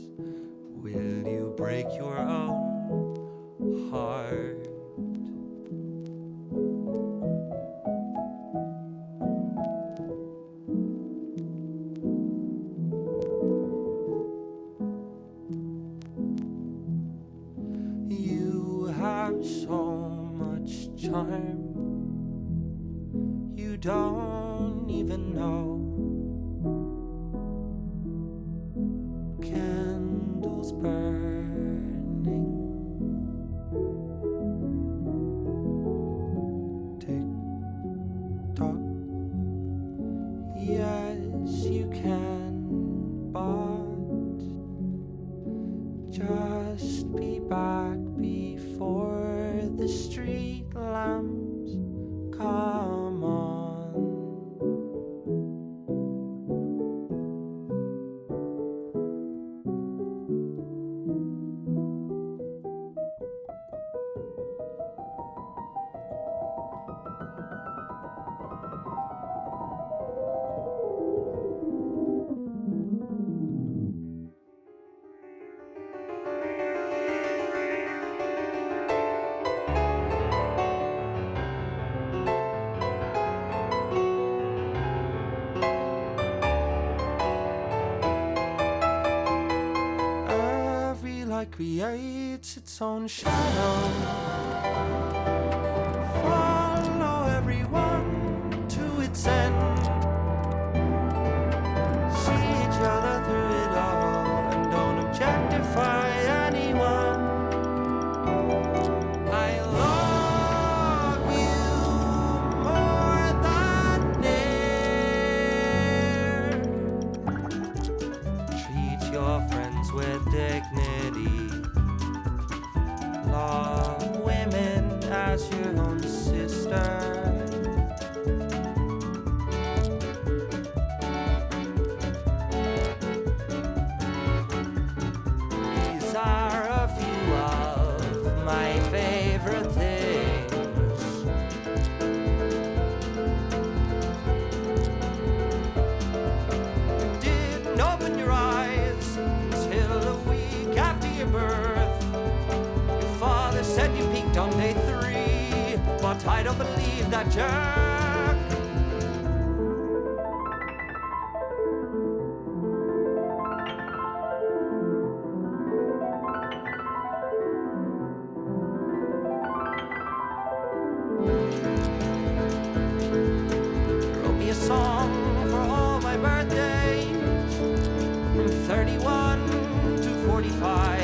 will you break your own heart? so much charm. You don't even know. Candles burning. Tick tock. Yes, you can, but just be back before the street lamps come on. Every light creates its own shadow. Follow everyone to its end. See each other through it all and don't objectify anyone. I love you more than air. Treat your friends with dignity. Love women as your own sister. These are a few of my favorite things. Didn't open your eyes until a week after your birth. Your father said you peaked on day 3, but I don't believe that jerk. Wrote me a song for all my birthdays, from 31 to 45.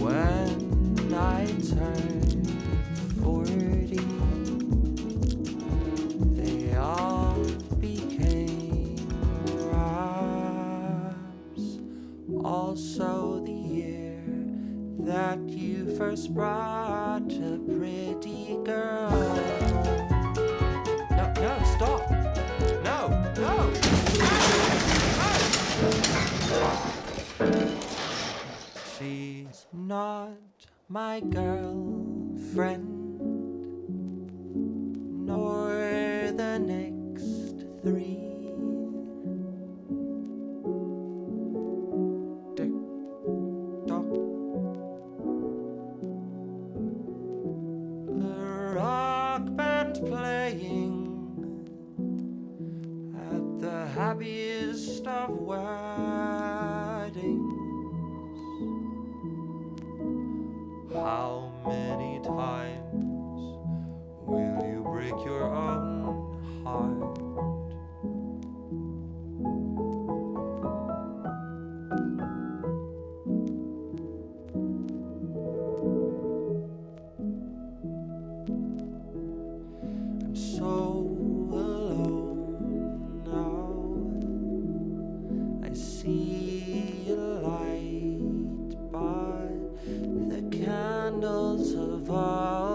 When I turned 40, they all became raps. Also the year that you first brought a pretty girl. No, no, stop. No, no. She's not my girlfriend, nor the next 3. Tick tock. The rock band playing at the happiest of weddings. How many times will you break your own heart? I'm so alone now. I see a light, but the candles have all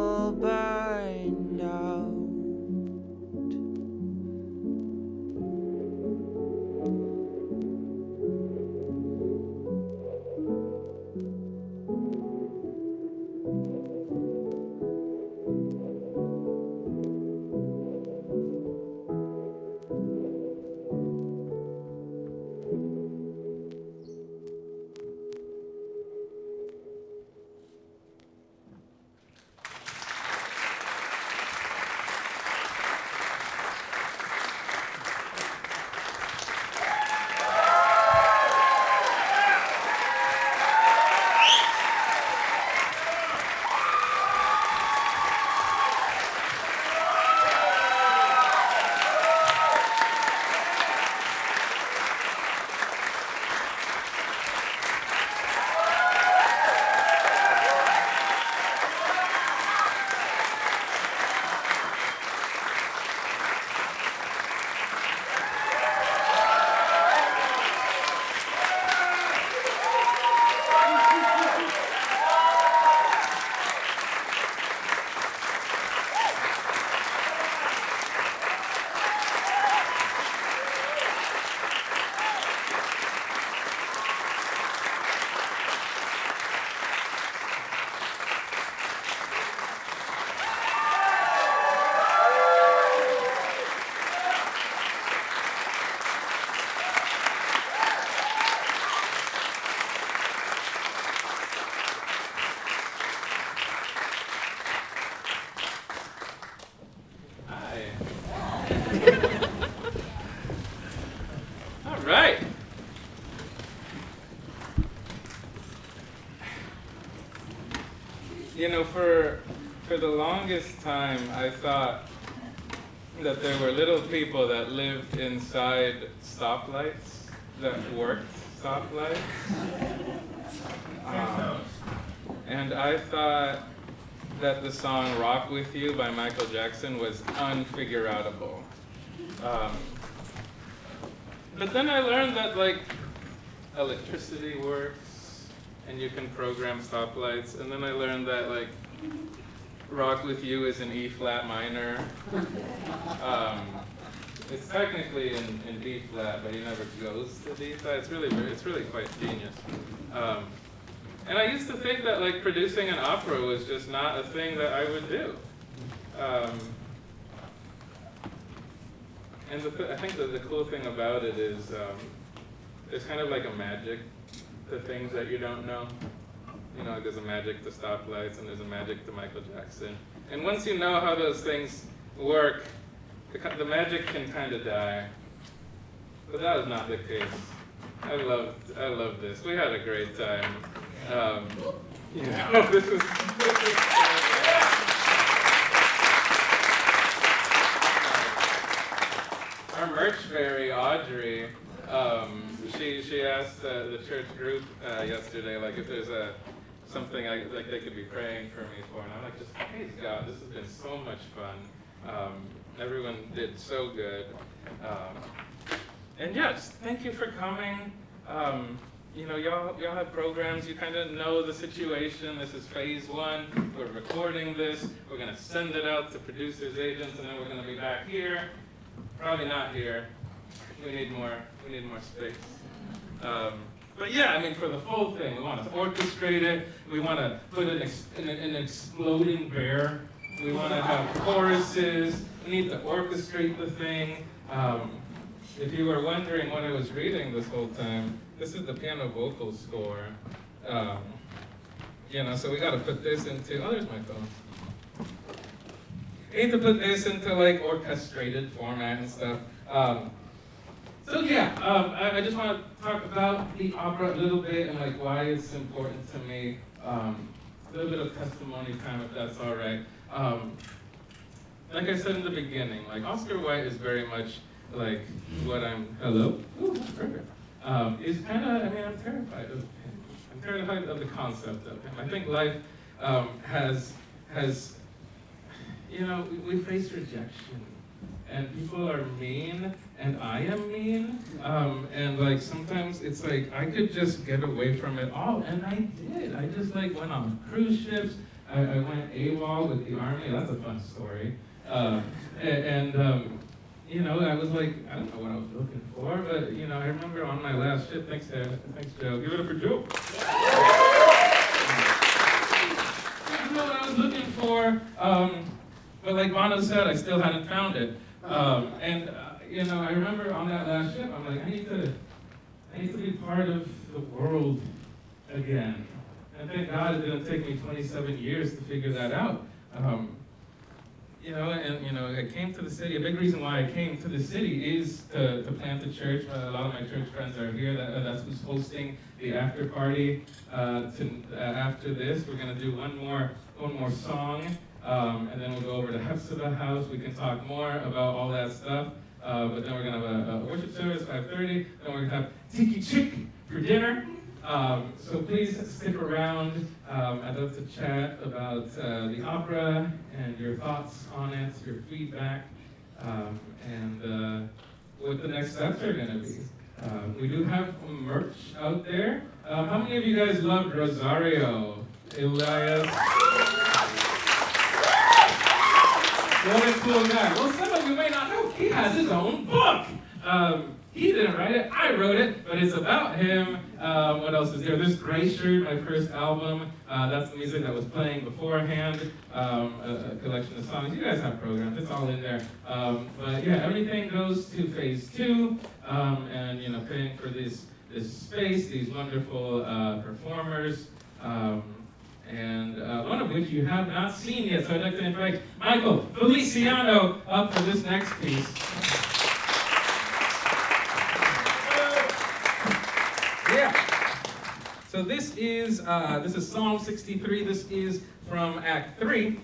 For the longest time, I thought that there were little people that lived inside stoplights, that worked stoplights. And I thought that the song Rock With You by Michael Jackson was unfigureoutable. But then I learned that like electricity works and you can program stoplights. And then I learned that like Rock With You is in E flat minor. It's technically in D flat, but he never goes to D flat. It's really quite genius. And I used to think that like producing an opera was just not a thing that I would do. And I think that the cool thing about it is there's kind of like a magic to things that you don't know. You know, there's a magic to stoplights and there's a magic to Michael Jackson. And once you know how those things work, the magic can kind of die. But that was not the case. I love this. We had a great time. You know, this is our merch fairy, Audrey. She asked the church group yesterday, like if there's something like they could be praying for me for, and I'm like, just praise God. This has been so much fun. Everyone did so good, and yeah, just thank you for coming. You know, y'all have programs. You kind of know the situation. This is phase 1. We're recording this. We're gonna send it out to producers, agents, and then we're gonna be back here. Probably not here. We need more space. But yeah, I mean, for the full thing, we want to orchestrate it. We want to put it in an exploding bear. We want to have choruses. We need to orchestrate the thing. If you were wondering what I was reading this whole time, this is the piano vocal score. You know, so we got to put this into. Oh, there's my phone. We need to put this into like orchestrated format and stuff. So yeah, I just want to talk about the opera a little bit and like why it's important to me. A little bit of testimony time, if that's all right. Like I said in the beginning, like Oscar Wilde is very much like what I'm. Hello. Ooh, that's perfect. Is kind of. I mean, I'm terrified of him. I'm terrified of the concept of him. I think life has. You know, we face rejection. And people are mean, and I am mean, and like sometimes it's like I could just get away from it all, and I did. I just like went on cruise ships. I went AWOL with the army. That's a fun story. You know, I was like, I don't know what I was looking for, but you know, I remember on my last ship. Thanks, Joe. Give it up for Joe. I don't know what I was looking for, but like Bono said, I still hadn't found it. You know, I remember on that last ship, I'm like, I need to be part of the world again. And thank God it didn't take me 27 years to figure that out. You know, and you know, I came to the city. A big reason why I came to the city is to plant a church. A lot of my church friends are here. That's who's hosting the after party. After this, we're gonna do one more song. And then we'll go over to Hepzibah House. We can talk more about all that stuff. But then we're going to have a worship service, 5:30. Then we're going to have Tiki Chick for dinner. So please stick around. I'd love to chat about the opera and your thoughts on it, your feedback, and what the next steps are going to be. We do have merch out there. How many of you guys loved Rosario? Elias? What a cool guy. Well, some of you may not know, he has his own book. He didn't write it, I wrote it, but it's about him. What else is there? There's Gray Shirt, my first album. That's the music that was playing beforehand. A collection of songs. You guys have programs, it's all in there. But yeah, everything goes to phase 2. And you know, paying for this space, these wonderful performers. And one of which you have not seen yet. So I'd like to invite Michael Feliciano up for this next piece. Yeah. So this is Psalm 63. This is from Act 3.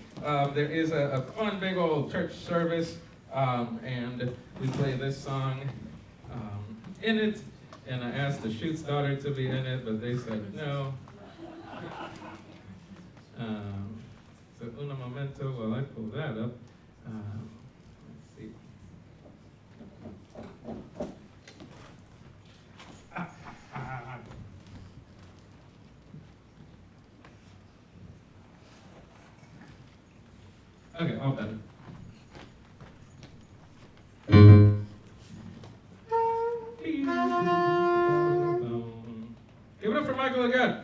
There is a fun big old church service, and we play this song in it. And I asked the Shoot's daughter to be in it, but they said no. So una momento while I pull that up. Let's see. Okay, all better. Give it up for Michael again.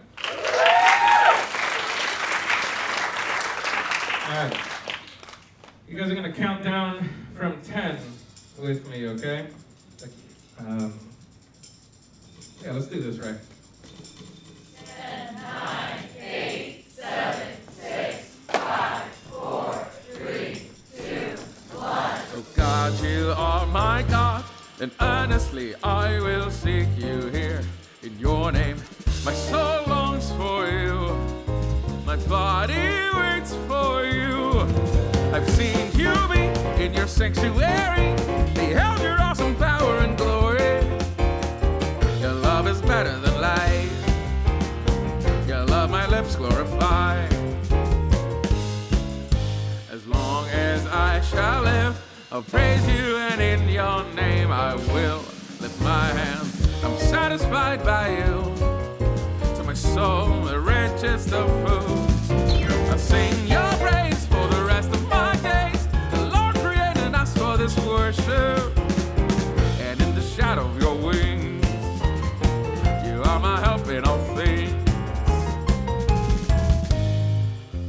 All right. You guys are going to count down from 10 with me, okay? Yeah, let's do this right. 10, 9, 8, 7, 6, 5, 4, 3, 2, 1. Oh God, you are my God, and earnestly I will seek you here in your name. My soul longs for you, my body waits for you. I've seen you be in your sanctuary, beheld your awesome power and glory. Your love is better than life, your love my lips glorify. As long as I shall live, I'll praise you, and in your name I will lift my hands. I'm satisfied by you, to my soul the richest of foods. I'll sing your praise for the rest of my days. The Lord created us for this worship, and in the shadow of your wings, you are my help in all things.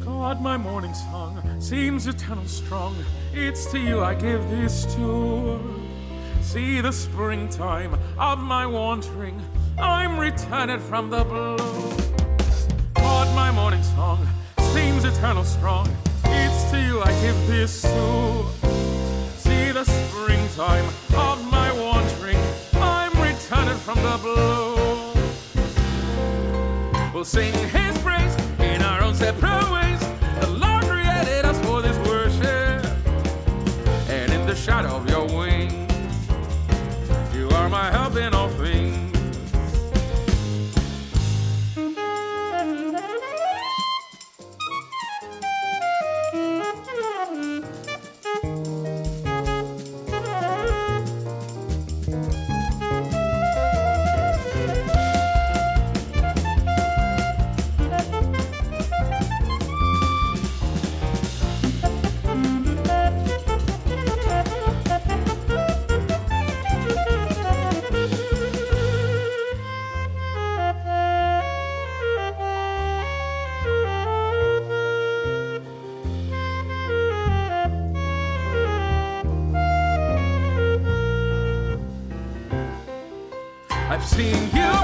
God, my morning song seems eternal strong. It's to you I give this tune. See the springtime of my wandering, I'm returned from the blue. God, my morning song seems eternal strong. It's to you I give this tune. See the springtime of my wandering, I'm returned from the blue. We'll sing his praise in our own separate ways. The Lord created us for this worship, and in the shadow of your wings, you are my help in all things. I've seen you